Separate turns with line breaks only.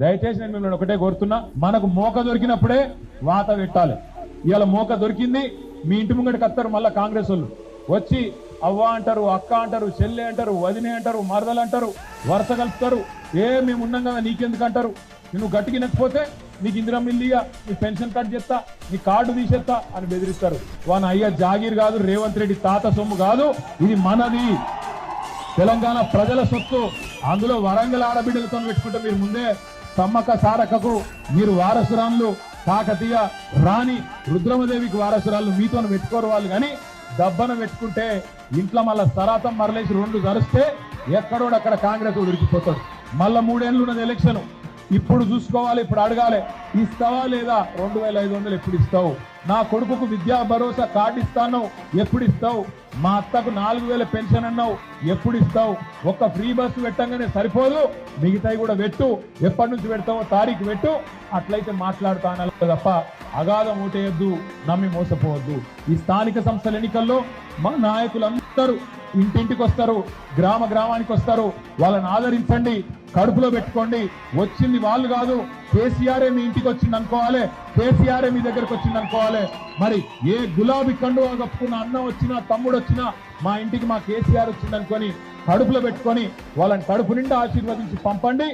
దయచేసి నేను మిమ్మల్ని ఒకటే కోరుతున్నా, మనకు మోక దొరికినప్పుడే వాత పెట్టాలి. ఇవాళ మోక దొరికింది, మీ ఇంటి ముంగడికి వస్తారు మళ్ళీ కాంగ్రెస్ వాళ్ళు వచ్చి అవ్వ అంటారు, అక్క అంటారు, చెల్లె అంటారు, వదినే అంటారు, మరదలు అంటారు, వరుస కలుపుతారు. మేము ఉన్నాం కదా నీకెందుకు అంటారు, నువ్వు గట్టికి నచ్చిపోతే నీకు ఇందిరా మిల్లిగా నీ పెన్షన్ కట్ చేస్తా, నీ కార్డు తీసేస్తా అని బెదిరిస్తారు. వాని అయ్యా జాగీర్ కాదు, రేవంత్ రెడ్డి తాత సొమ్ము కాదు, ఇది మనది, తెలంగాణ ప్రజల సొత్తు. అందులో వరంగల్ ఆడబిడ్డలతో పెట్టుకుంటే మీరు ముందే సమ్మక్క సారక్కకు మీరు వారసురాళ్ళు, కాకతీయ రాణి రుద్రమదేవికి వారసురాళ్ళు మీతో పెట్టుకోరు వాళ్ళు. కానీ దబ్బన పెట్టుకుంటే ఇంట్లో మళ్ళా సరాతం మరలేసి 2 జరుస్తే ఎక్కడోడక్కడ కాంగ్రెస్ ఉడికిపోతాడు. మళ్ళా 3 ఏళ్ళు ఉన్నది ఎలక్షన్. ఇప్పుడు చూసుకోవాలి, ఇప్పుడు అడగాలి, ఇస్తావా లేదా 2500 ఎప్పుడు ఇస్తావు, నా కొడుకుకు విద్యా భరోసా కార్డు ఇస్తాను ఎప్పుడు ఇస్తావు, మా అత్తకు 4000 పెన్షన్ అన్నావు ఎప్పుడు ఇస్తావు, ఒక్క ఫ్రీ బస్సు పెట్టంగానే సరిపోదు, మిగతాయి కూడా పెట్టు, ఎప్పటి నుంచి పెడతావో తారీఖు పెట్టు, అట్లయితే మాట్లాడుతాను తప్ప అగాధం ఓటేయద్దు, నమ్మి మోసపోవద్దు. ఈ స్థానిక సంస్థల ఎన్నికల్లో మా నాయకులందరూ ఇంటింటికి వస్తారు, గ్రామానికి వస్తారు, వాళ్ళని ఆదరించండి, కడుపులో పెట్టుకోండి. వచ్చింది వాళ్ళు కాదు, కేసీఆరే మీ ఇంటికి వచ్చింది అనుకోవాలి, కేసీఆరే మీ దగ్గరకు వచ్చింది అనుకోవాలి. మరి ఏ గులాబీ కండువా కప్పుకున్న అన్న వచ్చినా, తమ్ముడు వచ్చినా మా ఇంటికి మా కేసీఆర్ వచ్చింది అనుకొని కడుపులో పెట్టుకొని వాళ్ళని కడుపు నిండా ఆశీర్వదించి పంపండి.